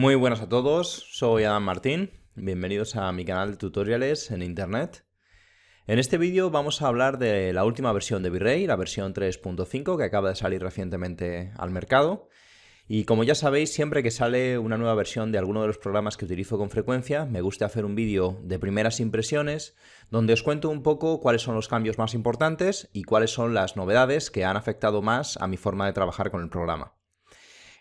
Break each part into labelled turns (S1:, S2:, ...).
S1: Muy buenas a todos, soy Adam Martín, bienvenidos a mi canal de tutoriales en internet. En este vídeo vamos a hablar de la última versión de V-Ray, la versión 3.5 que acaba de salir recientemente al mercado. Y como ya sabéis, siempre que sale una nueva versión de alguno de los programas que utilizo con frecuencia, me gusta hacer un vídeo de primeras impresiones, donde os cuento un poco cuáles son los cambios más importantes y cuáles son las novedades que han afectado más a mi forma de trabajar con el programa.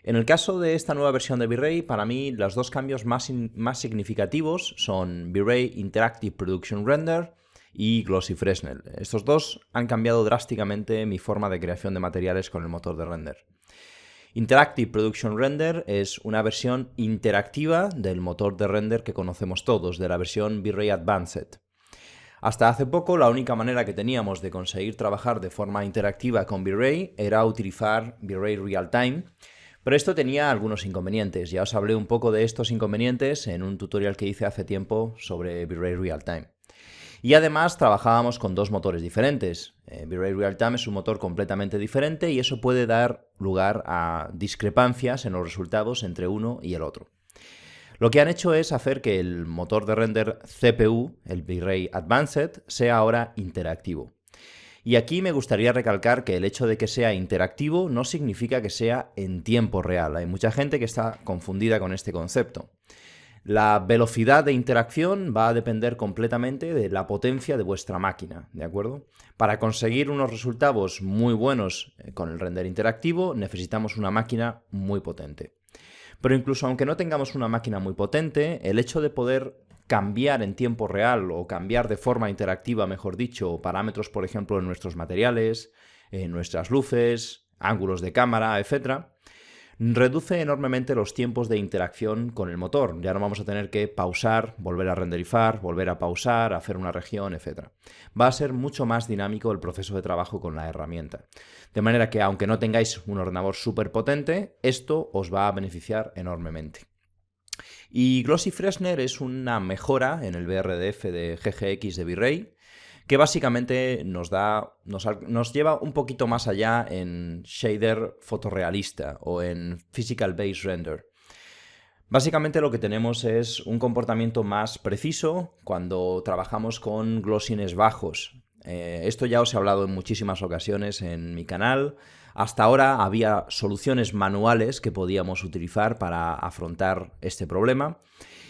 S1: En el caso de esta nueva versión de V-Ray, para mí los dos cambios más significativos son V-Ray Interactive Production Render y Glossy Fresnel. Estos dos han cambiado drásticamente mi forma de creación de materiales con el motor de render. Interactive Production Render es una versión interactiva del motor de render que conocemos todos, de la versión V-Ray Advanced. Hasta hace poco la única manera que teníamos de conseguir trabajar de forma interactiva con V-Ray era utilizar V-Ray Real Time, pero esto tenía algunos inconvenientes. Ya os hablé un poco de estos inconvenientes en un tutorial que hice hace tiempo sobre V-Ray Real Time. Y además trabajábamos con dos motores diferentes. V-Ray Real Time es un motor completamente diferente y eso puede dar lugar a discrepancias en los resultados entre uno y el otro. Lo que han hecho es hacer que el motor de render CPU, el V-Ray Advanced, sea ahora interactivo. Y aquí me gustaría recalcar que el hecho de que sea interactivo no significa que sea en tiempo real. Hay mucha gente que está confundida con este concepto. La velocidad de interacción va a depender completamente de la potencia de vuestra máquina, ¿de acuerdo? Para conseguir unos resultados muy buenos con el render interactivo necesitamos una máquina muy potente. Pero incluso aunque no tengamos una máquina muy potente, el hecho de poder cambiar en tiempo real o cambiar de forma interactiva, mejor dicho, parámetros, por ejemplo, en nuestros materiales, en nuestras luces, ángulos de cámara, etc., reduce enormemente los tiempos de interacción con el motor. Ya no vamos a tener que pausar, volver a renderizar, volver a pausar, hacer una región, etc. Va a ser mucho más dinámico el proceso de trabajo con la herramienta. De manera que, aunque no tengáis un ordenador súper potente, esto os va a beneficiar enormemente. Y Glossy Fresnel es una mejora en el BRDF de GGX de V-Ray que básicamente nos lleva un poquito más allá en shader fotorrealista o en physical based render. Básicamente lo que tenemos es un comportamiento más preciso cuando trabajamos con glossiness bajos. Esto ya os he hablado en muchísimas ocasiones en mi canal. Hasta ahora había soluciones manuales que podíamos utilizar para afrontar este problema.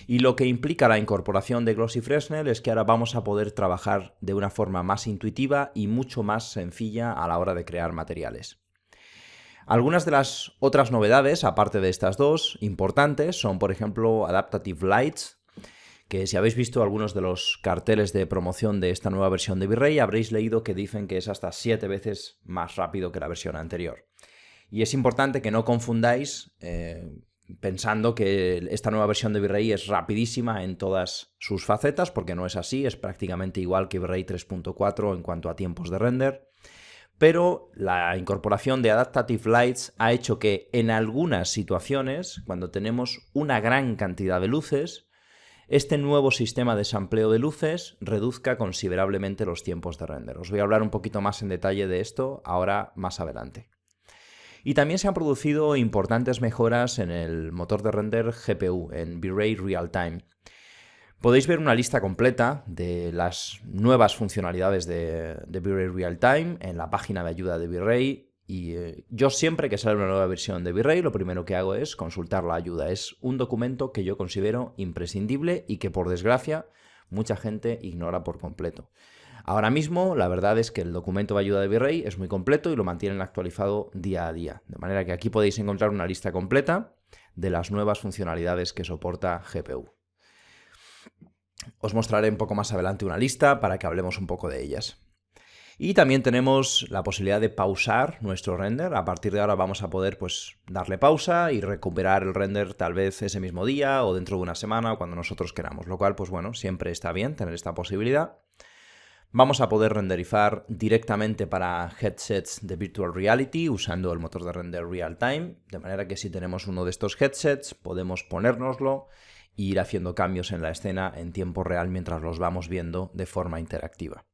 S1: Y lo que implica la incorporación de Glossy Fresnel es que ahora vamos a poder trabajar de una forma más intuitiva y mucho más sencilla a la hora de crear materiales. Algunas de las otras novedades, aparte de estas dos importantes, son por ejemplo Adaptative Lights, que si habéis visto algunos de los carteles de promoción de esta nueva versión de V-Ray habréis leído que dicen que es hasta 7 veces más rápido que la versión anterior. Y es importante que no confundáis pensando que esta nueva versión de V-Ray es rapidísima en todas sus facetas, porque no es así, es prácticamente igual que V-Ray 3.4 en cuanto a tiempos de render. Pero la incorporación de Adaptative Lights ha hecho que en algunas situaciones, cuando tenemos una gran cantidad de luces, este nuevo sistema de sampleo de luces reduzca considerablemente los tiempos de render. Os voy a hablar un poquito más en detalle de esto ahora más adelante. Y también se han producido importantes mejoras en el motor de render GPU, en V-Ray Real Time. Podéis ver una lista completa de las nuevas funcionalidades de V-Ray Real Time en la página de ayuda de V-Ray. Y yo siempre que sale una nueva versión de V-Ray, lo primero que hago es consultar la ayuda. Es un documento que yo considero imprescindible y que, por desgracia, mucha gente ignora por completo. Ahora mismo, la verdad es que el documento de ayuda de V-Ray es muy completo y lo mantienen actualizado día a día. De manera que aquí podéis encontrar una lista completa de las nuevas funcionalidades que soporta GPU. Os mostraré un poco más adelante una lista para que hablemos un poco de ellas. Y también tenemos la posibilidad de pausar nuestro render. A partir de ahora vamos a poder darle pausa y recuperar el render tal vez ese mismo día o dentro de una semana o cuando nosotros queramos. Lo cual, siempre está bien tener esta posibilidad. Vamos a poder renderizar directamente para headsets de Virtual Reality usando el motor de render Real Time, de manera que si tenemos uno de estos headsets podemos ponérnoslo e ir haciendo cambios en la escena en tiempo real mientras los vamos viendo de forma interactiva.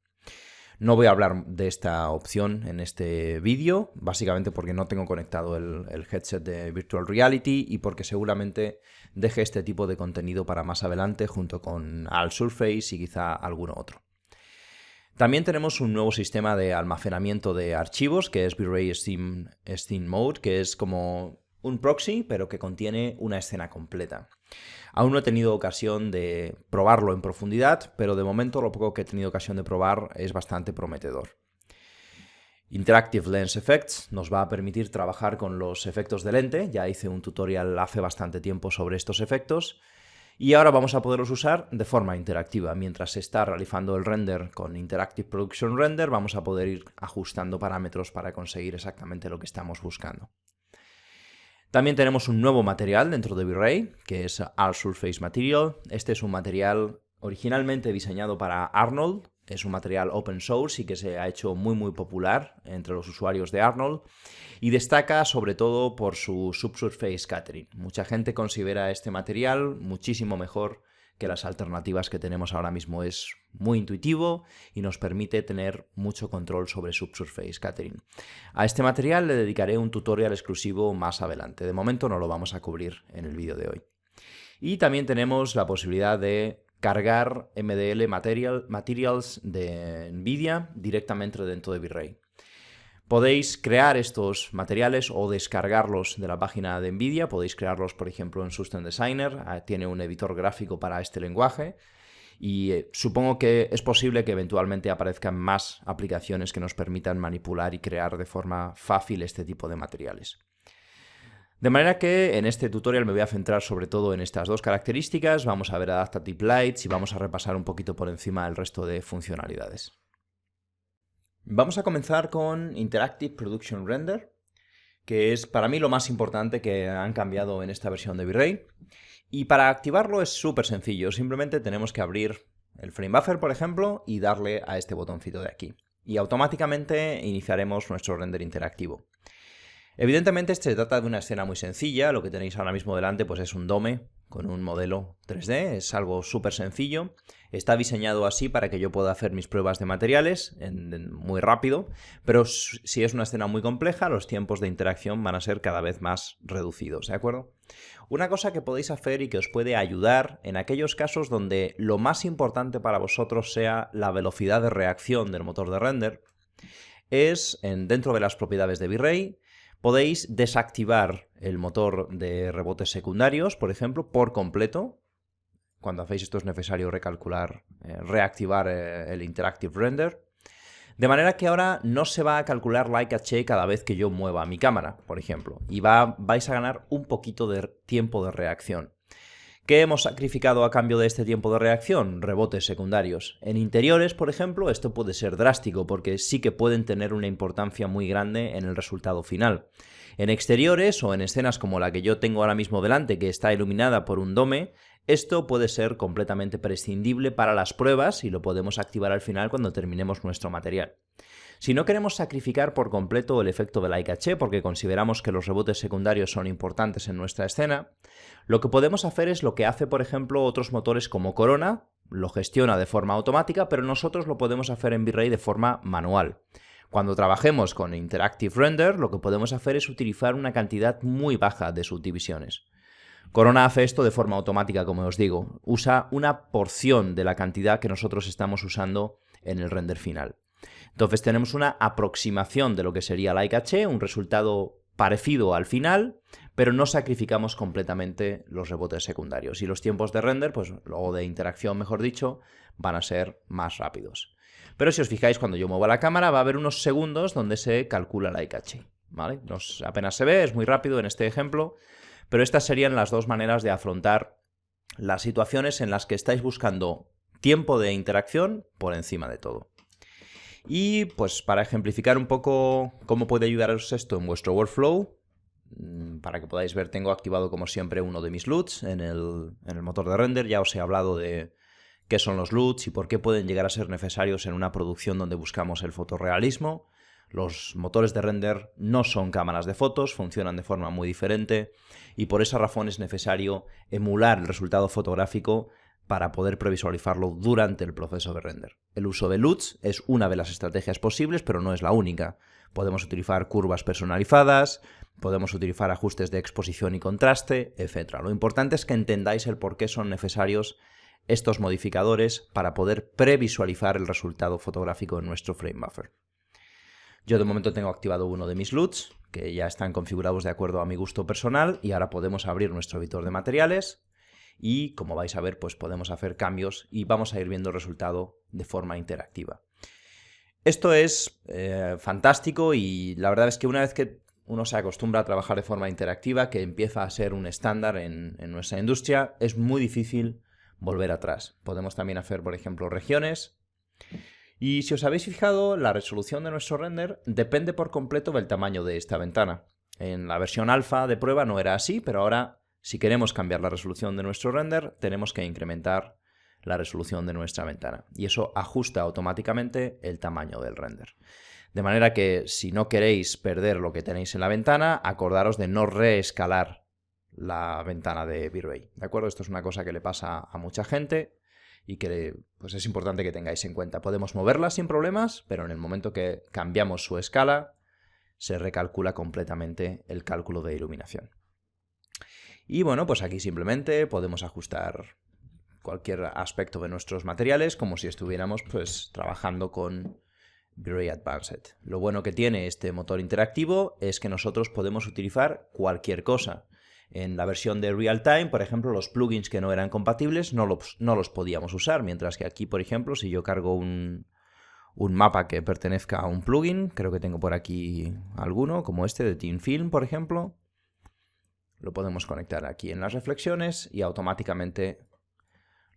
S1: No voy a hablar de esta opción en este vídeo, básicamente porque no tengo conectado el headset de Virtual Reality y porque seguramente deje este tipo de contenido para más adelante junto con Al Surface y quizá alguno otro. También tenemos un nuevo sistema de almacenamiento de archivos que es V-Ray Steam Mode, que es como un proxy pero que contiene una escena completa. Aún no he tenido ocasión de probarlo en profundidad, pero de momento lo poco que he tenido ocasión de probar es bastante prometedor. Interactive Lens Effects nos va a permitir trabajar con los efectos de lente, ya hice un tutorial hace bastante tiempo sobre estos efectos, y ahora vamos a poderlos usar de forma interactiva. Mientras se está realizando el render con Interactive Production Render, vamos a poder ir ajustando parámetros para conseguir exactamente lo que estamos buscando. También tenemos un nuevo material dentro de V-Ray, que es Al Surface Material. Este es un material originalmente diseñado para Arnold, es un material open source y que se ha hecho muy popular entre los usuarios de Arnold y destaca sobre todo por su subsurface scattering. Mucha gente considera este material muchísimo mejor que las alternativas que tenemos ahora mismo. Es muy intuitivo y nos permite tener mucho control sobre subsurface scattering. A este material le dedicaré un tutorial exclusivo más adelante. De momento no lo vamos a cubrir en el vídeo de hoy. Y también tenemos la posibilidad de cargar MDL Materials de NVIDIA directamente dentro de V-Ray. Podéis crear estos materiales o descargarlos de la página de NVIDIA. Podéis crearlos, por ejemplo, en System Designer. Tiene un editor gráfico para este lenguaje. Y supongo que es posible que eventualmente aparezcan más aplicaciones que nos permitan manipular y crear de forma fácil este tipo de materiales. De manera que en este tutorial me voy a centrar sobre todo en estas dos características. Vamos a ver Adaptive Lights y vamos a repasar un poquito por encima el resto de funcionalidades. Vamos a comenzar con Interactive Production Render, que es para mí lo más importante que han cambiado en esta versión de V-Ray. Y para activarlo es súper sencillo, simplemente tenemos que abrir el Frame Buffer, por ejemplo, y darle a este botoncito de aquí. Y automáticamente iniciaremos nuestro render interactivo. Evidentemente se trata de una escena muy sencilla, lo que tenéis ahora mismo delante pues es un dome con un modelo 3D, es algo súper sencillo, está diseñado así para que yo pueda hacer mis pruebas de materiales muy rápido, pero si es una escena muy compleja los tiempos de interacción van a ser cada vez más reducidos, ¿de acuerdo? Una cosa que podéis hacer y que os puede ayudar en aquellos casos donde lo más importante para vosotros sea la velocidad de reacción del motor de render, es dentro de las propiedades de V-Ray, podéis desactivar el motor de rebotes secundarios, por ejemplo, por completo. Cuando hacéis esto es necesario reactivar el Interactive Render. De manera que ahora no se va a calcular Light Cache cada vez que yo mueva mi cámara, por ejemplo. Y vais a ganar un poquito de tiempo de reacción. ¿Qué hemos sacrificado a cambio de este tiempo de reacción? Rebotes secundarios. En interiores, por ejemplo, esto puede ser drástico porque sí que pueden tener una importancia muy grande en el resultado final. En exteriores o en escenas como la que yo tengo ahora mismo delante, que está iluminada por un dome, esto puede ser completamente prescindible para las pruebas y lo podemos activar al final cuando terminemos nuestro material. Si no queremos sacrificar por completo el efecto de Light Cache porque consideramos que los rebotes secundarios son importantes en nuestra escena, lo que podemos hacer es lo que hace, por ejemplo, otros motores como Corona, lo gestiona de forma automática, pero nosotros lo podemos hacer en V-Ray de forma manual. Cuando trabajemos con Interactive Render, lo que podemos hacer es utilizar una cantidad muy baja de subdivisiones. Corona hace esto de forma automática, como os digo, usa una porción de la cantidad que nosotros estamos usando en el render final. Entonces tenemos una aproximación de lo que sería Light Cache, un resultado parecido al final, pero no sacrificamos completamente los rebotes secundarios. Y los tiempos de render, pues luego de interacción, mejor dicho, van a ser más rápidos. Pero si os fijáis, cuando yo muevo la cámara va a haber unos segundos donde se calcula Light Cache, ¿vale? Apenas se ve, es muy rápido en este ejemplo, pero estas serían las dos maneras de afrontar las situaciones en las que estáis buscando tiempo de interacción por encima de todo. Y pues para ejemplificar un poco cómo puede ayudaros esto en vuestro workflow, para que podáis ver, tengo activado como siempre uno de mis LUTs en el motor de render. Ya os he hablado de qué son los LUTs y por qué pueden llegar a ser necesarios en una producción donde buscamos el fotorrealismo. Los motores de render no son cámaras de fotos, funcionan de forma muy diferente y por esa razón es necesario emular el resultado fotográfico para poder previsualizarlo durante el proceso de render. El uso de LUTs es una de las estrategias posibles, pero no es la única. Podemos utilizar curvas personalizadas, podemos utilizar ajustes de exposición y contraste, etc. Lo importante es que entendáis el por qué son necesarios estos modificadores para poder previsualizar el resultado fotográfico en nuestro frame buffer. Yo de momento tengo activado uno de mis LUTs, que ya están configurados de acuerdo a mi gusto personal, y ahora podemos abrir nuestro editor de materiales y, como vais a ver, pues podemos hacer cambios y vamos a ir viendo el resultado de forma interactiva. Esto es fantástico, y la verdad es que una vez que uno se acostumbra a trabajar de forma interactiva, que empieza a ser un estándar en nuestra industria, es muy difícil volver atrás. Podemos también hacer, por ejemplo, regiones. Y si os habéis fijado, la resolución de nuestro render depende por completo del tamaño de esta ventana. En la versión alfa de prueba no era así, pero ahora, si queremos cambiar la resolución de nuestro render, tenemos que incrementar la resolución de nuestra ventana. Y eso ajusta automáticamente el tamaño del render. De manera que, si no queréis perder lo que tenéis en la ventana, acordaros de no reescalar la ventana de V-Ray. ¿De acuerdo? Esto es una cosa que le pasa a mucha gente y que pues es importante que tengáis en cuenta. Podemos moverla sin problemas, pero en el momento que cambiamos su escala, se recalcula completamente el cálculo de iluminación. Y bueno, pues aquí simplemente podemos ajustar cualquier aspecto de nuestros materiales como si estuviéramos pues trabajando con V-Ray Advanced. Lo bueno que tiene este motor interactivo es que nosotros podemos utilizar cualquier cosa. En la versión de Real Time, por ejemplo, los plugins que no eran compatibles no los podíamos usar, mientras que aquí, por ejemplo, si yo cargo un mapa que pertenezca a un plugin, creo que tengo por aquí alguno, como este de TeamFilm, por ejemplo, lo podemos conectar aquí en las reflexiones y automáticamente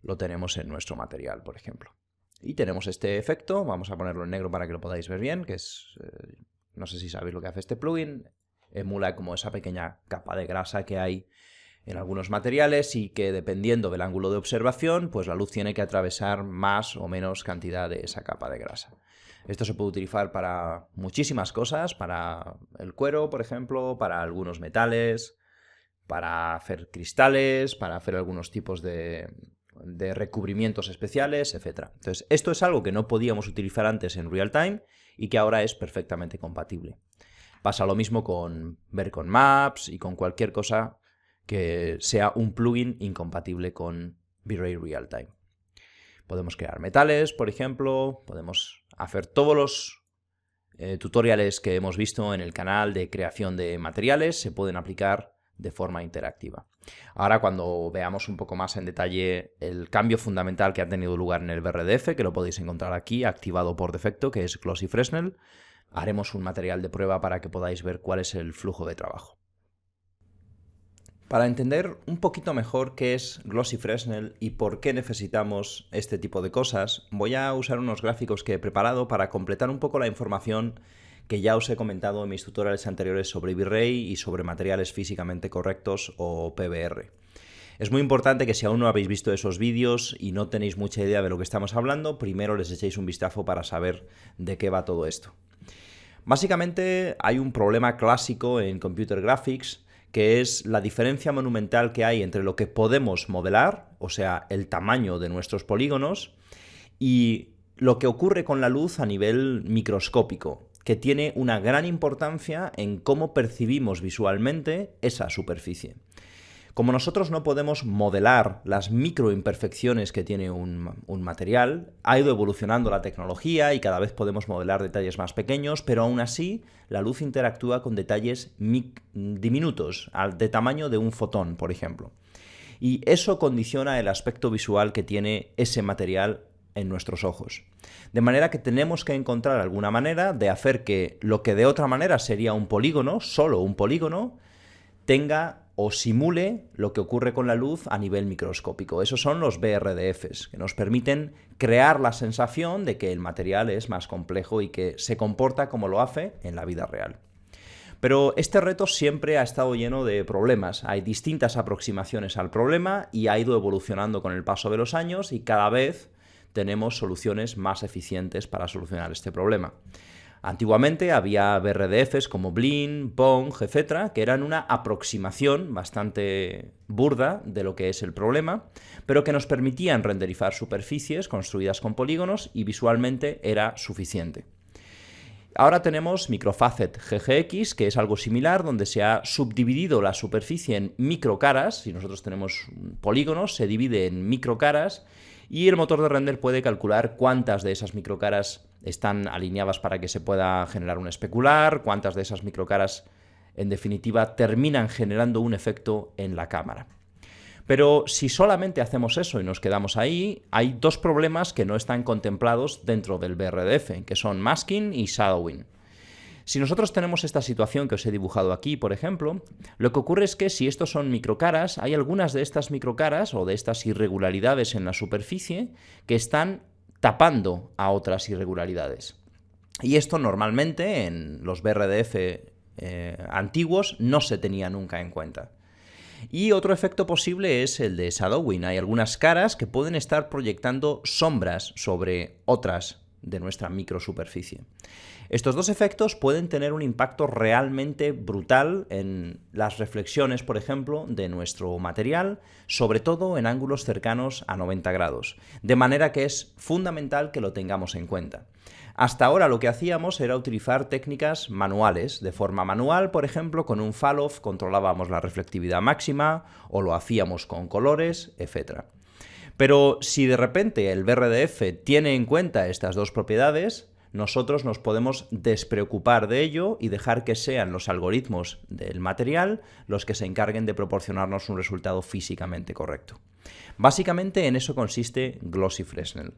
S1: lo tenemos en nuestro material, por ejemplo. Y tenemos este efecto, vamos a ponerlo en negro para que lo podáis ver bien, que es, no sé si sabéis lo que hace este plugin, emula como esa pequeña capa de grasa que hay en algunos materiales y que dependiendo del ángulo de observación, pues la luz tiene que atravesar más o menos cantidad de esa capa de grasa. Esto se puede utilizar para muchísimas cosas, para el cuero, por ejemplo, para algunos metales, para hacer cristales, para hacer algunos tipos de recubrimientos especiales, etc. Entonces, esto es algo que no podíamos utilizar antes en Real Time y que ahora es perfectamente compatible. Pasa lo mismo con ver con Maps y con cualquier cosa que sea un plugin incompatible con V-Ray Real Time. Podemos crear metales, por ejemplo, podemos hacer todos los tutoriales que hemos visto en el canal de creación de materiales, se pueden aplicar de forma interactiva. Ahora, cuando veamos un poco más en detalle el cambio fundamental que ha tenido lugar en el BRDF, que lo podéis encontrar aquí activado por defecto, que es Glossy Fresnel, haremos un material de prueba para que podáis ver cuál es el flujo de trabajo. Para entender un poquito mejor qué es Glossy Fresnel y por qué necesitamos este tipo de cosas, voy a usar unos gráficos que he preparado para completar un poco la información que ya os he comentado en mis tutoriales anteriores sobre V-Ray y sobre materiales físicamente correctos o PBR. Es muy importante que si aún no habéis visto esos vídeos y no tenéis mucha idea de lo que estamos hablando, primero les echéis un vistazo para saber de qué va todo esto. Básicamente hay un problema clásico en Computer Graphics, que es la diferencia monumental que hay entre lo que podemos modelar, o sea, el tamaño de nuestros polígonos, y lo que ocurre con la luz a nivel microscópico, que tiene una gran importancia en cómo percibimos visualmente esa superficie. Como nosotros no podemos modelar las microimperfecciones que tiene un material, ha ido evolucionando la tecnología y cada vez podemos modelar detalles más pequeños, pero aún así la luz interactúa con detalles diminutos, de tamaño de un fotón, por ejemplo. Y eso condiciona el aspecto visual que tiene ese material en nuestros ojos. De manera que tenemos que encontrar alguna manera de hacer que lo que de otra manera sería un polígono, solo un polígono, tenga o simule lo que ocurre con la luz a nivel microscópico. Esos son los BRDFs, que nos permiten crear la sensación de que el material es más complejo y que se comporta como lo hace en la vida real. Pero este reto siempre ha estado lleno de problemas. Hay distintas aproximaciones al problema y ha ido evolucionando con el paso de los años y cada vez tenemos soluciones más eficientes para solucionar este problema. Antiguamente había BRDFs como Blinn, Bong, etc., que eran una aproximación bastante burda de lo que es el problema, pero que nos permitían renderizar superficies construidas con polígonos y visualmente era suficiente. Ahora tenemos Microfacet GGX, que es algo similar, donde se ha subdividido la superficie en microcaras. Si nosotros tenemos polígonos, se divide en microcaras y el motor de render puede calcular cuántas de esas microcaras están alineadas para que se pueda generar un especular, cuántas de esas microcaras, en definitiva, terminan generando un efecto en la cámara. Pero si solamente hacemos eso y nos quedamos ahí, hay dos problemas que no están contemplados dentro del BRDF, que son masking y shadowing. Si nosotros tenemos esta situación que os he dibujado aquí, por ejemplo, lo que ocurre es que si estos son microcaras, hay algunas de estas microcaras o de estas irregularidades en la superficie que están tapando a otras irregularidades. Y esto normalmente en los BRDF antiguos no se tenía nunca en cuenta. Y otro efecto posible es el de shadowing. Hay algunas caras que pueden estar proyectando sombras sobre otras de nuestra microsuperficie. Estos dos efectos pueden tener un impacto realmente brutal en las reflexiones, por ejemplo, de nuestro material, sobre todo en ángulos cercanos a 90 grados, de manera que es fundamental que lo tengamos en cuenta. Hasta ahora lo que hacíamos era utilizar técnicas manuales. De forma manual, por ejemplo, con un fall-off controlábamos la reflectividad máxima o lo hacíamos con colores, etc. Pero si de repente el BRDF tiene en cuenta estas dos propiedades, nosotros nos podemos despreocupar de ello y dejar que sean los algoritmos del material los que se encarguen de proporcionarnos un resultado físicamente correcto. Básicamente en eso consiste Glossy Fresnel.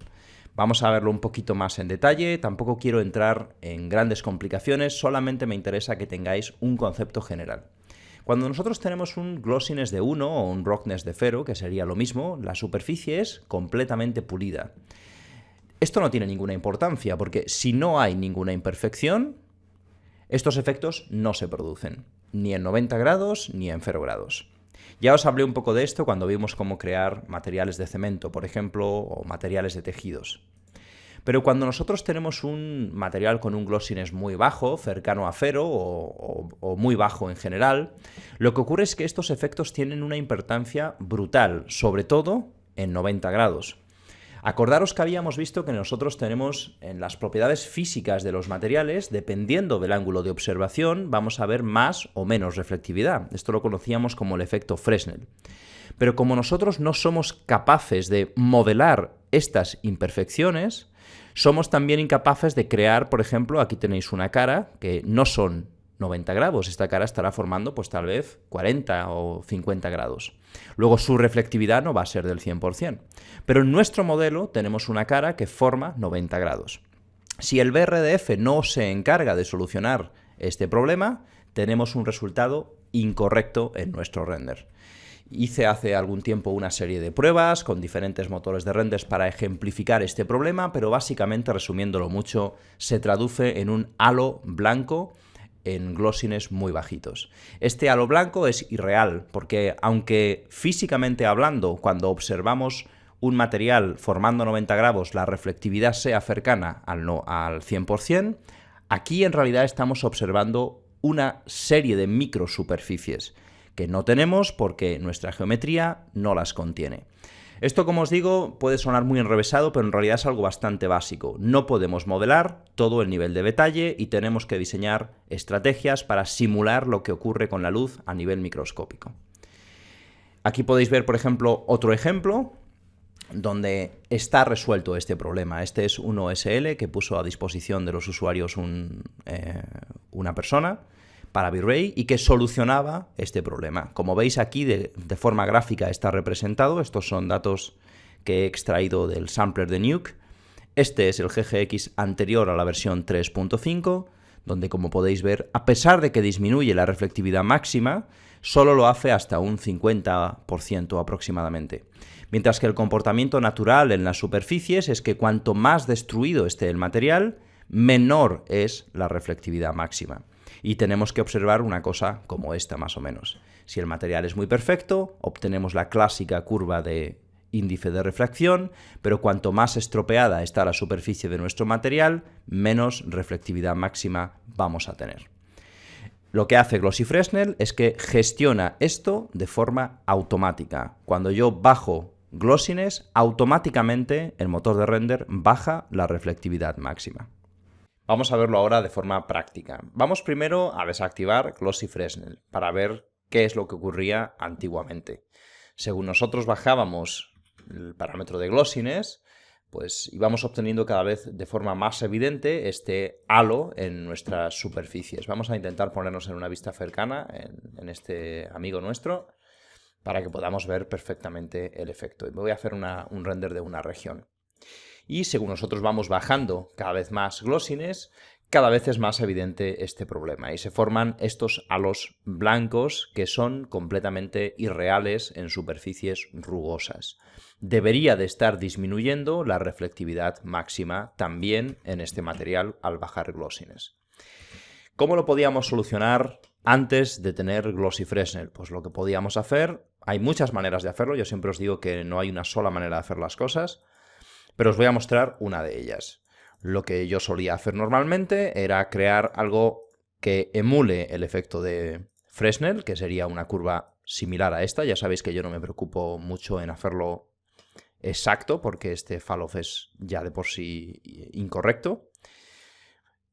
S1: Vamos a verlo un poquito más en detalle, tampoco quiero entrar en grandes complicaciones, solamente me interesa que tengáis un concepto general. Cuando nosotros tenemos un glossiness de 1 o un roughness de 0, que sería lo mismo, la superficie es completamente pulida. Esto no tiene ninguna importancia, porque si no hay ninguna imperfección, estos efectos no se producen, ni en 90 grados ni en 0 grados. Ya os hablé un poco de esto cuando vimos cómo crear materiales de cemento, por ejemplo, o materiales de tejidos. Pero cuando nosotros tenemos un material con un glossiness muy bajo, cercano a 0 o muy bajo en general, lo que ocurre es que estos efectos tienen una importancia brutal, sobre todo en 90 grados. Acordaros que habíamos visto que nosotros tenemos en las propiedades físicas de los materiales, dependiendo del ángulo de observación, vamos a ver más o menos reflectividad. Esto lo conocíamos como el efecto Fresnel. Pero como nosotros no somos capaces de modelar estas imperfecciones, somos también incapaces de crear, por ejemplo, aquí tenéis una cara que no son 90 grados, esta cara estará formando pues tal vez 40 o 50 grados. Luego su reflectividad no va a ser del 100%, pero en nuestro modelo tenemos una cara que forma 90 grados. Si el BRDF no se encarga de solucionar este problema, tenemos un resultado incorrecto en nuestro render. Hice hace algún tiempo una serie de pruebas con diferentes motores de renders para ejemplificar este problema, pero básicamente, resumiéndolo mucho, se traduce en un halo blanco en glossiness muy bajitos. Este halo blanco es irreal, porque aunque físicamente hablando, cuando observamos un material formando 90 grados, la reflectividad sea cercana al 100%, aquí en realidad estamos observando una serie de microsuperficies que no tenemos porque nuestra geometría no las contiene. Esto, como os digo, puede sonar muy enrevesado, pero en realidad es algo bastante básico. No podemos modelar todo el nivel de detalle y tenemos que diseñar estrategias para simular lo que ocurre con la luz a nivel microscópico. Aquí podéis ver, por ejemplo, otro ejemplo donde está resuelto este problema. Este es un OSL que puso a disposición de los usuarios una persona para V-Ray y que solucionaba este problema. Como veis aquí, de forma gráfica está representado. Estos son datos que he extraído del sampler de Nuke. Este es el GGX anterior a la versión 3.5, donde, como podéis ver, a pesar de que disminuye la reflectividad máxima, solo lo hace hasta un 50% aproximadamente. Mientras que el comportamiento natural en las superficies es que cuanto más destruido esté el material, menor es la reflectividad máxima. Y tenemos que observar una cosa como esta más o menos. Si el material es muy perfecto, obtenemos la clásica curva de índice de refracción, pero cuanto más estropeada está la superficie de nuestro material, menos reflectividad máxima vamos a tener. Lo que hace Glossy Fresnel es que gestiona esto de forma automática. Cuando yo bajo glossiness, automáticamente el motor de render baja la reflectividad máxima. Vamos a verlo ahora de forma práctica. Vamos primero a desactivar Glossy Fresnel para ver qué es lo que ocurría antiguamente. Según nosotros bajábamos el parámetro de glossiness, pues íbamos obteniendo cada vez de forma más evidente este halo en nuestras superficies. Vamos a intentar ponernos en una vista cercana en este amigo nuestro para que podamos ver perfectamente el efecto. Voy a hacer un render de una región. Y según nosotros vamos bajando cada vez más glossiness, cada vez es más evidente este problema y se forman estos halos blancos que son completamente irreales en superficies rugosas. Debería de estar disminuyendo la reflectividad máxima también en este material al bajar glossiness. ¿Cómo lo podíamos solucionar antes de tener Glossy Fresnel? Pues lo que podíamos hacer, hay muchas maneras de hacerlo, yo siempre os digo que no hay una sola manera de hacer las cosas, pero os voy a mostrar una de ellas. Lo que yo solía hacer normalmente era crear algo que emule el efecto de Fresnel, que sería una curva similar a esta. Ya sabéis que yo no me preocupo mucho en hacerlo exacto, porque este fall-off es ya de por sí incorrecto.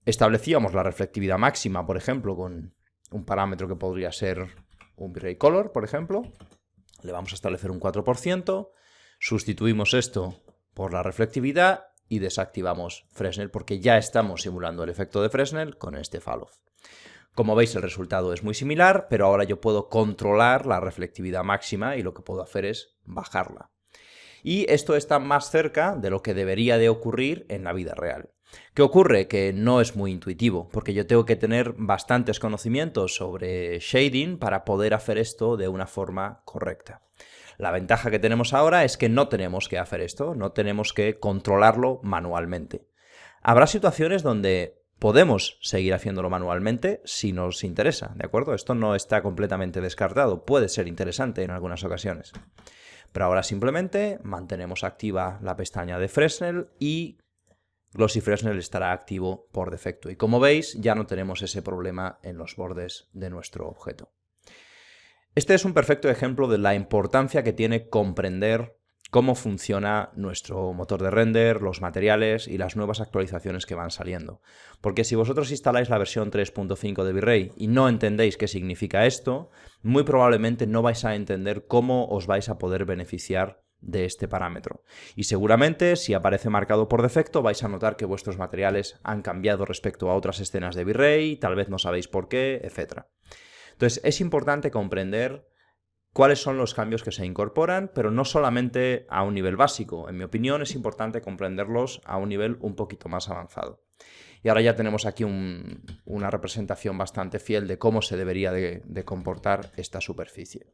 S1: Establecíamos la reflectividad máxima, por ejemplo, con un parámetro que podría ser un V-Ray Color, por ejemplo. Le vamos a establecer un 4%. Sustituimos esto por la reflectividad y desactivamos Fresnel porque ya estamos simulando el efecto de Fresnel con este fall-off. Como veis, el resultado es muy similar, pero ahora yo puedo controlar la reflectividad máxima y lo que puedo hacer es bajarla. Y esto está más cerca de lo que debería de ocurrir en la vida real. ¿Qué ocurre? Que no es muy intuitivo, porque yo tengo que tener bastantes conocimientos sobre shading para poder hacer esto de una forma correcta. La ventaja que tenemos ahora es que no tenemos que hacer esto, no tenemos que controlarlo manualmente. Habrá situaciones donde podemos seguir haciéndolo manualmente si nos interesa, ¿de acuerdo? Esto no está completamente descartado, puede ser interesante en algunas ocasiones. Pero ahora simplemente mantenemos activa la pestaña de Fresnel y Glossy Fresnel estará activo por defecto. Y como veis, ya no tenemos ese problema en los bordes de nuestro objeto. Este es un perfecto ejemplo de la importancia que tiene comprender cómo funciona nuestro motor de render, los materiales y las nuevas actualizaciones que van saliendo. Porque si vosotros instaláis la versión 3.5 de V-Ray y no entendéis qué significa esto, muy probablemente no vais a entender cómo os vais a poder beneficiar de este parámetro. Y seguramente, si aparece marcado por defecto, vais a notar que vuestros materiales han cambiado respecto a otras escenas de V-Ray, tal vez no sabéis por qué, etc. Entonces, es importante comprender cuáles son los cambios que se incorporan, pero no solamente a un nivel básico. En mi opinión, es importante comprenderlos a un nivel un poquito más avanzado. Y ahora ya tenemos aquí una representación bastante fiel de cómo se debería de comportar esta superficie.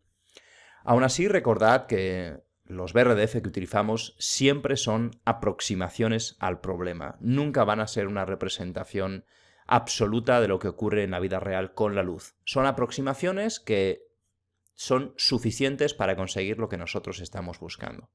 S1: Aún así, recordad que los BRDF que utilizamos siempre son aproximaciones al problema. Nunca van a ser una representación absoluta de lo que ocurre en la vida real con la luz. Son aproximaciones que son suficientes para conseguir lo que nosotros estamos buscando.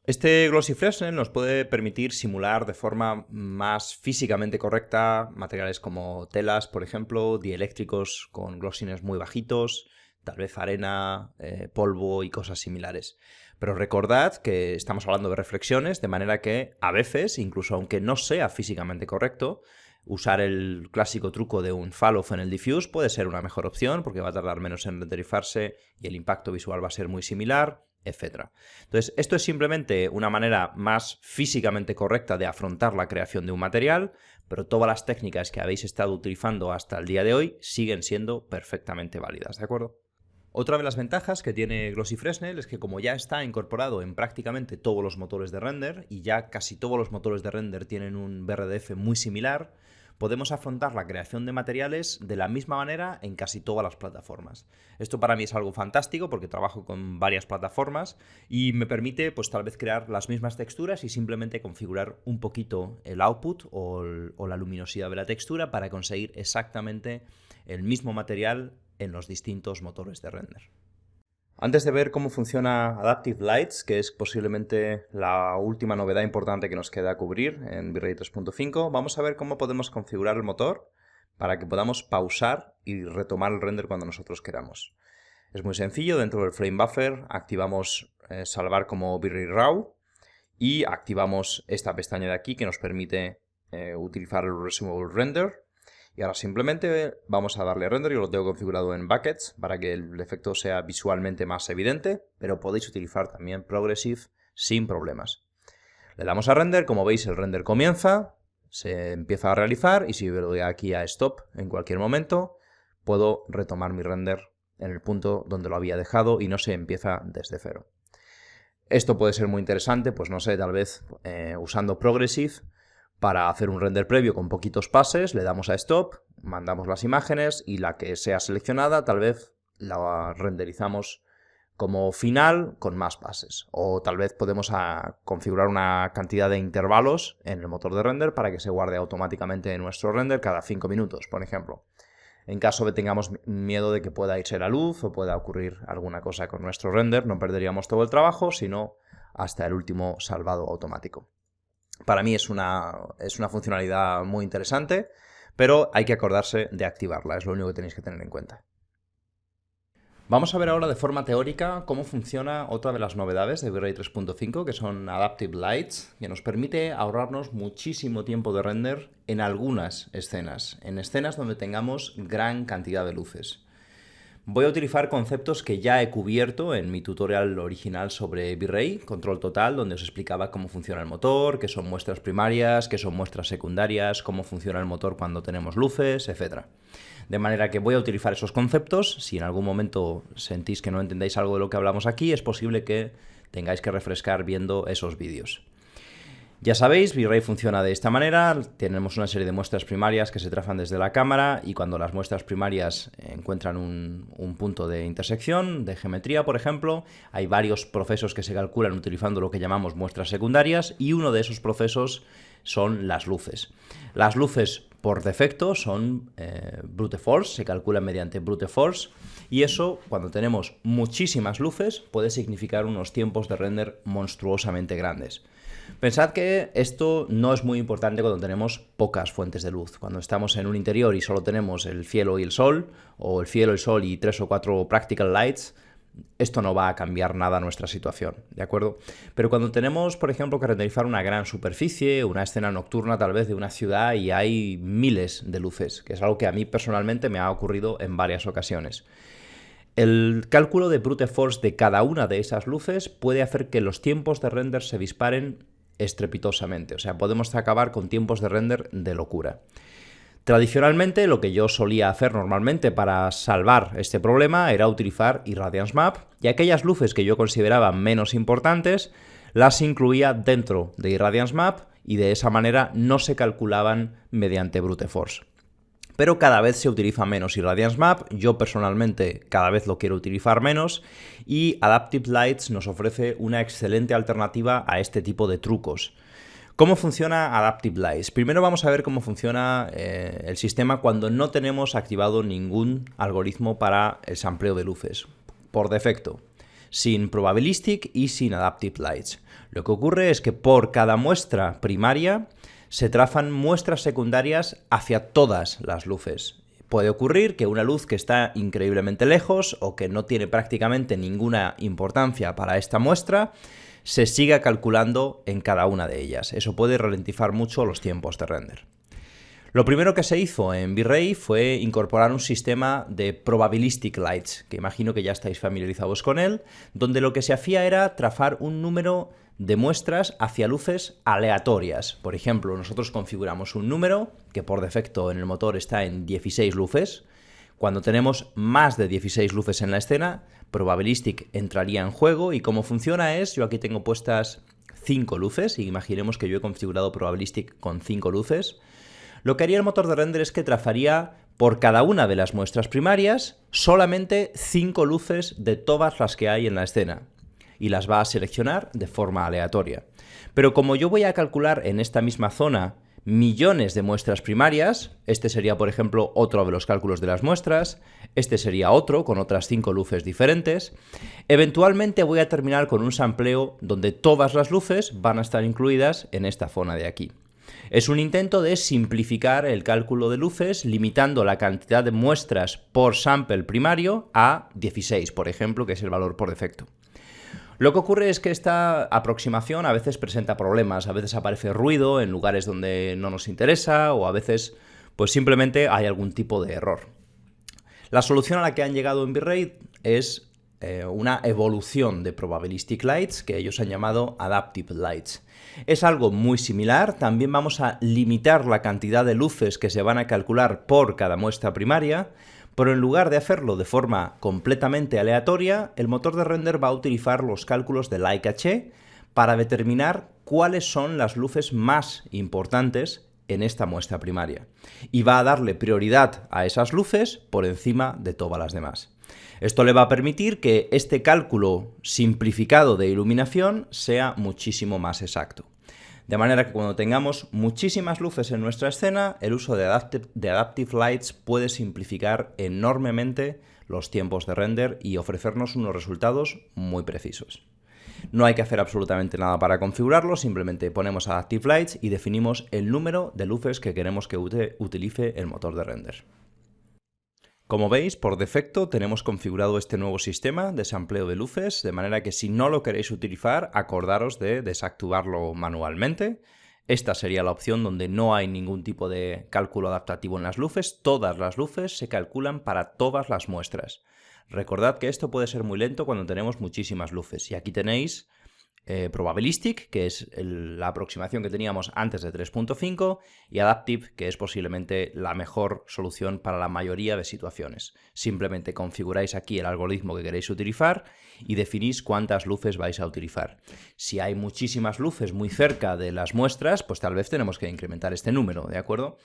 S1: Este Glossy Fresnel nos puede permitir simular de forma más físicamente correcta materiales como telas, por ejemplo, dieléctricos con glossiness muy bajitos, tal vez arena, polvo y cosas similares. Pero recordad que estamos hablando de reflexiones, de manera que a veces, incluso aunque no sea físicamente correcto, usar el clásico truco de un fall-off en el diffuse puede ser una mejor opción porque va a tardar menos en renderizarse y el impacto visual va a ser muy similar, etc. Entonces, esto es simplemente una manera más físicamente correcta de afrontar la creación de un material, pero todas las técnicas que habéis estado utilizando hasta el día de hoy siguen siendo perfectamente válidas, ¿de acuerdo? Otra de las ventajas que tiene Glossy Fresnel es que como ya está incorporado en prácticamente todos los motores de render y ya casi todos los motores de render tienen un BRDF muy similar, podemos afrontar la creación de materiales de la misma manera en casi todas las plataformas. Esto para mí es algo fantástico porque trabajo con varias plataformas y me permite pues tal vez crear las mismas texturas y simplemente configurar un poquito el output o la luminosidad de la textura para conseguir exactamente el mismo material en los distintos motores de render. Antes de ver cómo funciona Adaptive Lights, que es posiblemente la última novedad importante que nos queda cubrir en V-Ray 3.5, vamos a ver cómo podemos configurar el motor para que podamos pausar y retomar el render cuando nosotros queramos. Es muy sencillo, dentro del Frame Buffer activamos salvar como V-Ray RAW y activamos esta pestaña de aquí que nos permite utilizar el Resumable Render. Y ahora simplemente vamos a darle render, yo lo tengo configurado en buckets para que el efecto sea visualmente más evidente, pero podéis utilizar también Progressive sin problemas. Le damos a render, como veis el render comienza, se empieza a realizar y si yo le doy aquí a stop en cualquier momento, puedo retomar mi render en el punto donde lo había dejado y no se empieza desde cero. Esto puede ser muy interesante, pues no sé, tal vez usando Progressive. Para hacer un render previo con poquitos pases, le damos a Stop, mandamos las imágenes y la que sea seleccionada tal vez la renderizamos como final con más pases. O tal vez podemos configurar una cantidad de intervalos en el motor de render para que se guarde automáticamente en nuestro render cada 5 minutos, por ejemplo. En caso de que tengamos miedo de que pueda irse la luz o pueda ocurrir alguna cosa con nuestro render, no perderíamos todo el trabajo, sino hasta el último salvado automático. Para mí es una funcionalidad muy interesante, pero hay que acordarse de activarla, es lo único que tenéis que tener en cuenta. Vamos a ver ahora de forma teórica cómo funciona otra de las novedades de V-Ray 3.5, que son Adaptive Lights, que nos permite ahorrarnos muchísimo tiempo de render en algunas escenas, en escenas donde tengamos gran cantidad de luces. Voy a utilizar conceptos que ya he cubierto en mi tutorial original sobre V-Ray, Control Total, donde os explicaba cómo funciona el motor, qué son muestras primarias, qué son muestras secundarias, cómo funciona el motor cuando tenemos luces, etc. De manera que voy a utilizar esos conceptos. Si en algún momento sentís que no entendéis algo de lo que hablamos aquí, es posible que tengáis que refrescar viendo esos vídeos. Ya sabéis, V-Ray funciona de esta manera, tenemos una serie de muestras primarias que se trazan desde la cámara y cuando las muestras primarias encuentran un punto de intersección, de geometría por ejemplo, hay varios procesos que se calculan utilizando lo que llamamos muestras secundarias y uno de esos procesos son las luces. Las luces por defecto son brute force, se calculan mediante brute force y eso, cuando tenemos muchísimas luces, puede significar unos tiempos de render monstruosamente grandes. Pensad que esto no es muy importante cuando tenemos pocas fuentes de luz. Cuando estamos en un interior y solo tenemos el cielo y el sol, o el cielo, el sol y 3 o 4 practical lights, esto no va a cambiar nada nuestra situación, ¿de acuerdo? Pero cuando tenemos, por ejemplo, que renderizar una gran superficie, una escena nocturna tal vez de una ciudad y hay miles de luces, que es algo que a mí personalmente me ha ocurrido en varias ocasiones. El cálculo de brute force de cada una de esas luces puede hacer que los tiempos de render se disparen estrepitosamente, o sea, podemos acabar con tiempos de render de locura. Tradicionalmente, lo que yo solía hacer normalmente para salvar este problema era utilizar Irradiance Map y aquellas luces que yo consideraba menos importantes las incluía dentro de Irradiance Map y de esa manera no se calculaban mediante brute force. Pero cada vez se utiliza menos Irradiance Map, yo personalmente cada vez lo quiero utilizar menos y Adaptive Lights nos ofrece una excelente alternativa a este tipo de trucos. ¿Cómo funciona Adaptive Lights? Primero vamos a ver cómo funciona el sistema cuando no tenemos activado ningún algoritmo para el sampleo de luces, por defecto, sin Probabilistic y sin Adaptive Lights. Lo que ocurre es que por cada muestra primaria se trazan muestras secundarias hacia todas las luces. Puede ocurrir que una luz que está increíblemente lejos o que no tiene prácticamente ninguna importancia para esta muestra se siga calculando en cada una de ellas. Eso puede ralentizar mucho los tiempos de render. Lo primero que se hizo en V-Ray fue incorporar un sistema de Probabilistic Lights, que imagino que ya estáis familiarizados con él, donde lo que se hacía era trazar un número de muestras hacia luces aleatorias. Por ejemplo, nosotros configuramos un número que por defecto en el motor está en 16 luces. Cuando tenemos más de 16 luces en la escena, Probabilistic entraría en juego y cómo funciona es, yo aquí tengo puestas 5 luces y imaginemos que yo he configurado Probabilistic con 5 luces. Lo que haría el motor de render es que trazaría por cada una de las muestras primarias solamente 5 luces de todas las que hay en la escena y las va a seleccionar de forma aleatoria. Pero como yo voy a calcular en esta misma zona millones de muestras primarias. Este sería, por ejemplo, otro de los cálculos de las muestras. Este sería otro con otras 5 luces diferentes. Eventualmente voy a terminar con un sampleo donde todas las luces van a estar incluidas en esta zona de aquí. Es un intento de simplificar el cálculo de luces limitando la cantidad de muestras por sample primario a 16, por ejemplo, que es el valor por defecto. Lo que ocurre es que esta aproximación a veces presenta problemas, a veces aparece ruido en lugares donde no nos interesa o a veces pues simplemente hay algún tipo de error. La solución a la que han llegado en V-Ray es una evolución de Probabilistic Lights que ellos han llamado Adaptive Lights. Es algo muy similar, también vamos a limitar la cantidad de luces que se van a calcular por cada muestra primaria, pero en lugar de hacerlo de forma completamente aleatoria, el motor de render va a utilizar los cálculos de Light Cache para determinar cuáles son las luces más importantes en esta muestra primaria. Y va a darle prioridad a esas luces por encima de todas las demás. Esto le va a permitir que este cálculo simplificado de iluminación sea muchísimo más exacto. De manera que cuando tengamos muchísimas luces en nuestra escena, el uso de Adaptive Lights puede simplificar enormemente los tiempos de render y ofrecernos unos resultados muy precisos. No hay que hacer absolutamente nada para configurarlo, simplemente ponemos Adaptive Lights y definimos el número de luces que queremos que utilice el motor de render. Como veis, por defecto tenemos configurado este nuevo sistema de sampleo de luces, de manera que si no lo queréis utilizar, acordaros de desactivarlo manualmente. Esta sería la opción donde no hay ningún tipo de cálculo adaptativo en las luces. Todas las luces se calculan para todas las muestras. Recordad que esto puede ser muy lento cuando tenemos muchísimas luces. Y aquí tenéis Probabilistic, que es la aproximación que teníamos antes de 3.5, y Adaptive, que es posiblemente la mejor solución para la mayoría de situaciones. Simplemente configuráis aquí el algoritmo que queréis utilizar y definís cuántas luces vais a utilizar. Si hay muchísimas luces muy cerca de las muestras, pues tal vez tenemos que incrementar este número, ¿de acuerdo?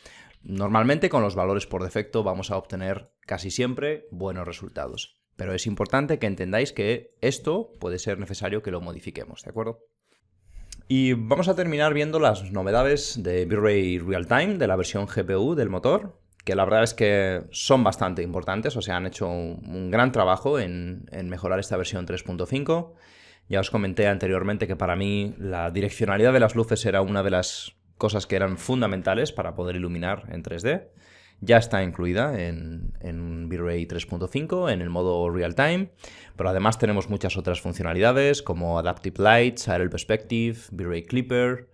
S1: Normalmente con los valores por defecto vamos a obtener casi siempre buenos resultados. Pero es importante que entendáis que esto puede ser necesario que lo modifiquemos, ¿de acuerdo? Y vamos a terminar viendo las novedades de V-Ray Real-Time, de la versión GPU del motor, que la verdad es que son bastante importantes, o sea, han hecho un gran trabajo en mejorar esta versión 3.5. Ya os comenté anteriormente que para mí la direccionalidad de las luces era una de las cosas que eran fundamentales para poder iluminar en 3D. Ya está incluida en V-Ray 3.5, en el modo Real Time, pero además tenemos muchas otras funcionalidades como Adaptive Lights, Aerial Perspective, V-Ray Clipper,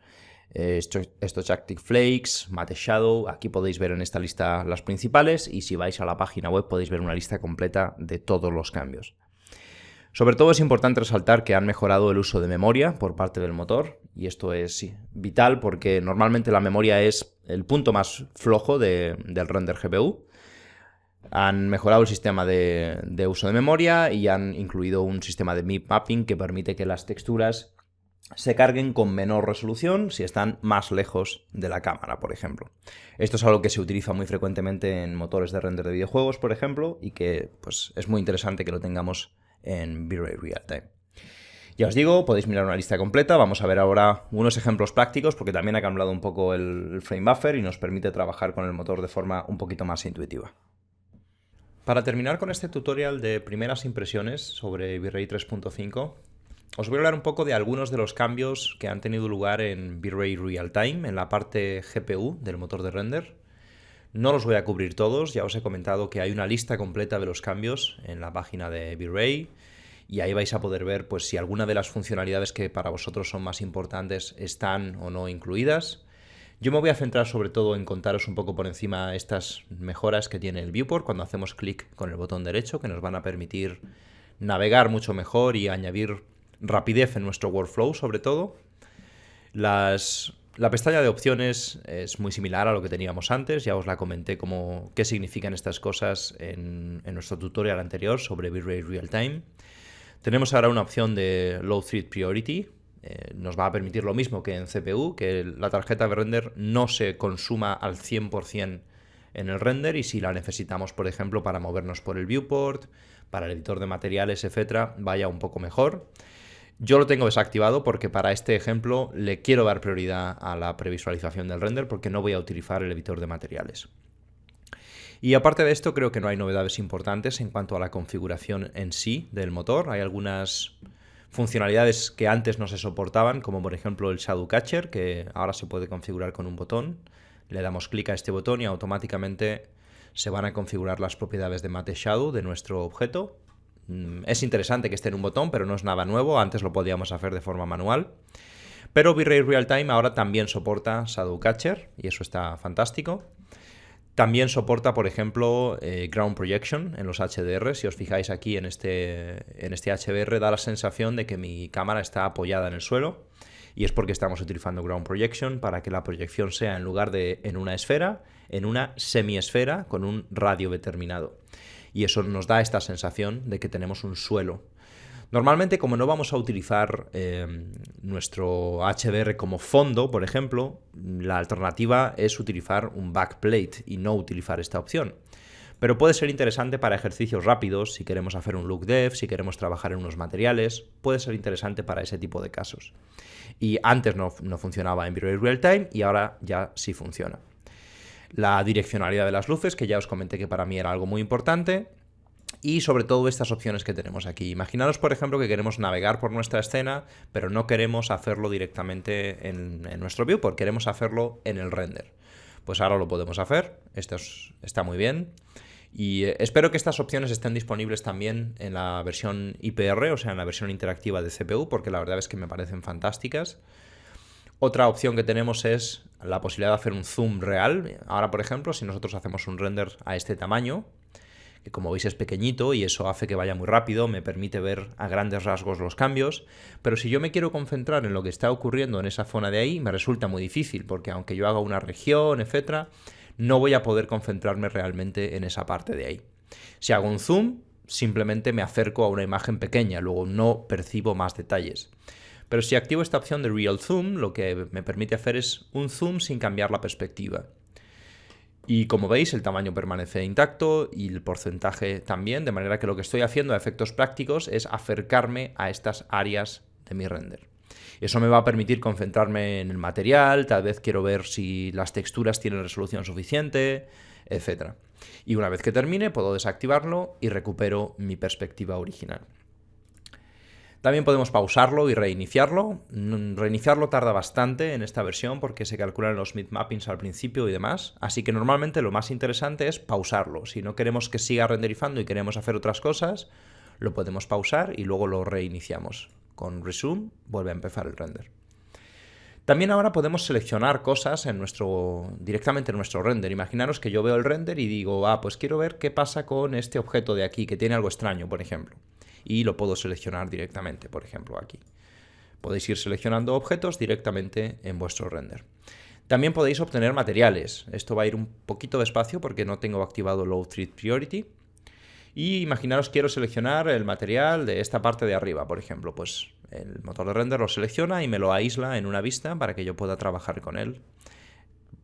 S1: Stochastic Flakes, Matte Shadow. Aquí podéis ver en esta lista las principales y si vais a la página web podéis ver una lista completa de todos los cambios. Sobre todo es importante resaltar que han mejorado el uso de memoria por parte del motor y esto es vital porque normalmente la memoria es el punto más flojo del render GPU. Han mejorado el sistema de uso de memoria y han incluido un sistema de MIP mapping que permite que las texturas se carguen con menor resolución si están más lejos de la cámara, por ejemplo. Esto es algo que se utiliza muy frecuentemente en motores de render de videojuegos, por ejemplo, y que pues, es muy interesante que lo tengamos en V-Ray Real Time. Ya os digo, podéis mirar una lista completa. Vamos a ver ahora unos ejemplos prácticos porque también ha cambiado un poco el frame buffer y nos permite trabajar con el motor de forma un poquito más intuitiva. Para terminar con este tutorial de primeras impresiones sobre V-Ray 3.5, os voy a hablar un poco de algunos de los cambios que han tenido lugar en V-Ray Real Time, en la parte GPU del motor de render. No los voy a cubrir todos, ya os he comentado que hay una lista completa de los cambios en la página de V-Ray y ahí vais a poder ver pues, si alguna de las funcionalidades que para vosotros son más importantes están o no incluidas. Yo me voy a centrar sobre todo en contaros un poco por encima estas mejoras que tiene el viewport cuando hacemos clic con el botón derecho, que nos van a permitir navegar mucho mejor y añadir rapidez en nuestro workflow sobre todo. La pestaña de opciones es muy similar a lo que teníamos antes, ya os la comenté qué significan estas cosas en nuestro tutorial anterior sobre V-Ray Real Time. Tenemos ahora una opción de Low Thread Priority, nos va a permitir lo mismo que en CPU, que la tarjeta de render no se consuma al 100% en el render y si la necesitamos, por ejemplo, para movernos por el viewport, para el editor de materiales, etcétera, vaya un poco mejor. Yo lo tengo desactivado porque para este ejemplo le quiero dar prioridad a la previsualización del render porque no voy a utilizar el editor de materiales. Y aparte de esto, creo que no hay novedades importantes en cuanto a la configuración en sí del motor. Hay algunas funcionalidades que antes no se soportaban, como por ejemplo el Shadow Catcher, que ahora se puede configurar con un botón. Le damos clic a este botón y automáticamente se van a configurar las propiedades de Matte Shadow de nuestro objeto. Es interesante que esté en un botón, pero no es nada nuevo, antes lo podíamos hacer de forma manual. Pero V-Ray Realtime ahora también soporta Shadow Catcher y eso está fantástico. También soporta, por ejemplo, Ground Projection en los HDR. Si os fijáis aquí en este HDR, da la sensación de que mi cámara está apoyada en el suelo. Y es porque estamos utilizando Ground Projection para que la proyección sea, en lugar de en una esfera, en una semiesfera con un radio determinado. Y eso nos da esta sensación de que tenemos un suelo. Normalmente, como no vamos a utilizar nuestro HDR como fondo, por ejemplo, la alternativa es utilizar un backplate y no utilizar esta opción. Pero puede ser interesante para ejercicios rápidos, si queremos hacer un look dev, si queremos trabajar en unos materiales, puede ser interesante para ese tipo de casos. Y antes no funcionaba en V-Ray Realtime y ahora ya sí funciona. La direccionalidad de las luces, que ya os comenté que para mí era algo muy importante. Y sobre todo estas opciones que tenemos aquí. Imaginaros, por ejemplo, que queremos navegar por nuestra escena, pero no queremos hacerlo directamente en nuestro viewport, queremos hacerlo en el render. Pues ahora lo podemos hacer, esto está muy bien. Y espero que estas opciones estén disponibles también en la versión IPR, o sea, en la versión interactiva de CPU, porque la verdad es que me parecen fantásticas. Otra opción que tenemos es la posibilidad de hacer un zoom real. Ahora, por ejemplo, si nosotros hacemos un render a este tamaño, que como veis es pequeñito y eso hace que vaya muy rápido, me permite ver a grandes rasgos los cambios, pero si yo me quiero concentrar en lo que está ocurriendo en esa zona de ahí, me resulta muy difícil, porque aunque yo haga una región, etcétera, no voy a poder concentrarme realmente en esa parte de ahí. Si hago un zoom, simplemente me acerco a una imagen pequeña, luego no percibo más detalles. Pero si activo esta opción de Real Zoom, lo que me permite hacer es un zoom sin cambiar la perspectiva. Y como veis, el tamaño permanece intacto y el porcentaje también, de manera que lo que estoy haciendo a efectos prácticos es acercarme a estas áreas de mi render. Eso me va a permitir concentrarme en el material, tal vez quiero ver si las texturas tienen resolución suficiente, etc. Y una vez que termine, puedo desactivarlo y recupero mi perspectiva original. También podemos pausarlo y reiniciarlo. Reiniciarlo tarda bastante en esta versión porque se calculan los bitmappings al principio y demás. Así que normalmente lo más interesante es pausarlo. Si no queremos que siga renderizando y queremos hacer otras cosas, lo podemos pausar y luego lo reiniciamos. Con Resume vuelve a empezar el render. También ahora podemos seleccionar cosas directamente en nuestro render. Imaginaros que yo veo el render y digo, pues quiero ver qué pasa con este objeto de aquí, que tiene algo extraño, por ejemplo. Y lo puedo seleccionar directamente, por ejemplo, aquí. Podéis ir seleccionando objetos directamente en vuestro render. También podéis obtener materiales. Esto va a ir un poquito despacio porque no tengo activado Low Thread Priority. Y imaginaros, quiero seleccionar el material de esta parte de arriba, por ejemplo. Pues el motor de render lo selecciona y me lo aísla en una vista para que yo pueda trabajar con él.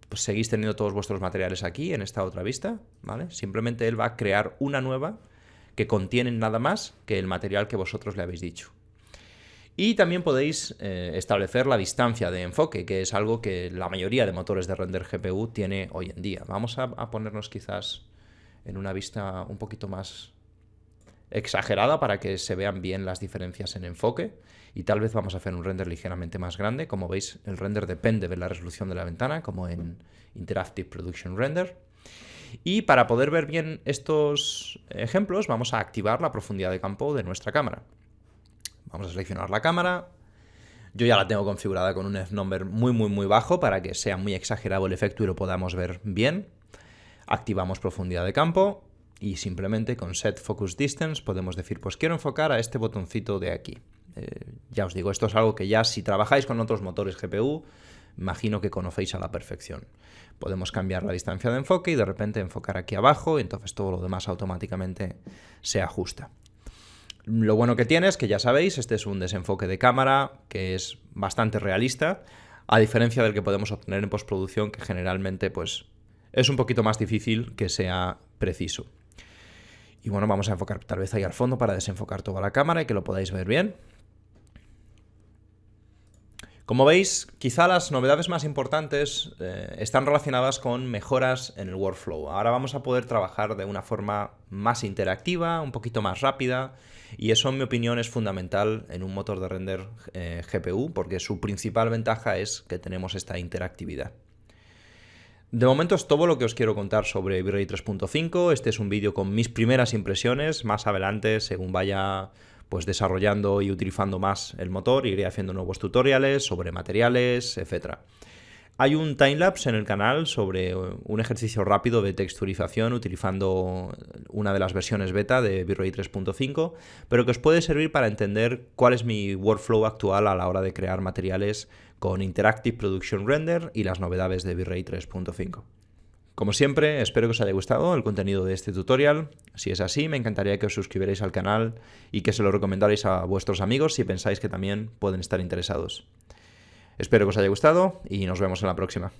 S1: Pues seguís teniendo todos vuestros materiales aquí, en esta otra vista, ¿vale? Simplemente él va a crear una nueva que contienen nada más que el material que vosotros le habéis dicho. Y también podéis establecer la distancia de enfoque, que es algo que la mayoría de motores de render GPU tiene hoy en día. Vamos a ponernos quizás en una vista un poquito más exagerada para que se vean bien las diferencias en enfoque. Y tal vez vamos a hacer un render ligeramente más grande. Como veis, el render depende de la resolución de la ventana, como en Interactive Production Render. Y para poder ver bien estos ejemplos, vamos a activar la profundidad de campo de nuestra cámara. Vamos a seleccionar la cámara. Yo ya la tengo configurada con un f-number muy bajo para que sea muy exagerado el efecto y lo podamos ver bien. Activamos profundidad de campo y simplemente con Set Focus Distance podemos decir, pues quiero enfocar a este botoncito de aquí. Ya os digo, esto es algo que ya si trabajáis con otros motores GPU, imagino que conocéis a la perfección. Podemos cambiar la distancia de enfoque y de repente enfocar aquí abajo y entonces todo lo demás automáticamente se ajusta. Lo bueno que tiene es que ya sabéis, este es un desenfoque de cámara que es bastante realista, a diferencia del que podemos obtener en postproducción, que generalmente pues, es un poquito más difícil que sea preciso. Y bueno, vamos a enfocar tal vez ahí al fondo para desenfocar toda la cámara y que lo podáis ver bien. Como veis, quizá las novedades más importantes están relacionadas con mejoras en el workflow. Ahora vamos a poder trabajar de una forma más interactiva, un poquito más rápida, y eso, en mi opinión, es fundamental en un motor de render GPU, porque su principal ventaja es que tenemos esta interactividad. De momento es todo lo que os quiero contar sobre V-Ray 3.5. Este es un vídeo con mis primeras impresiones. Más adelante, según vaya desarrollando y utilizando más el motor, iré haciendo nuevos tutoriales sobre materiales, etc. Hay un timelapse en el canal sobre un ejercicio rápido de texturización utilizando una de las versiones beta de V-Ray 3.5, pero que os puede servir para entender cuál es mi workflow actual a la hora de crear materiales con Interactive Production Render y las novedades de V-Ray 3.5. Como siempre, espero que os haya gustado el contenido de este tutorial. Si es así, me encantaría que os suscribierais al canal y que se lo recomendarais a vuestros amigos si pensáis que también pueden estar interesados. Espero que os haya gustado y nos vemos en la próxima.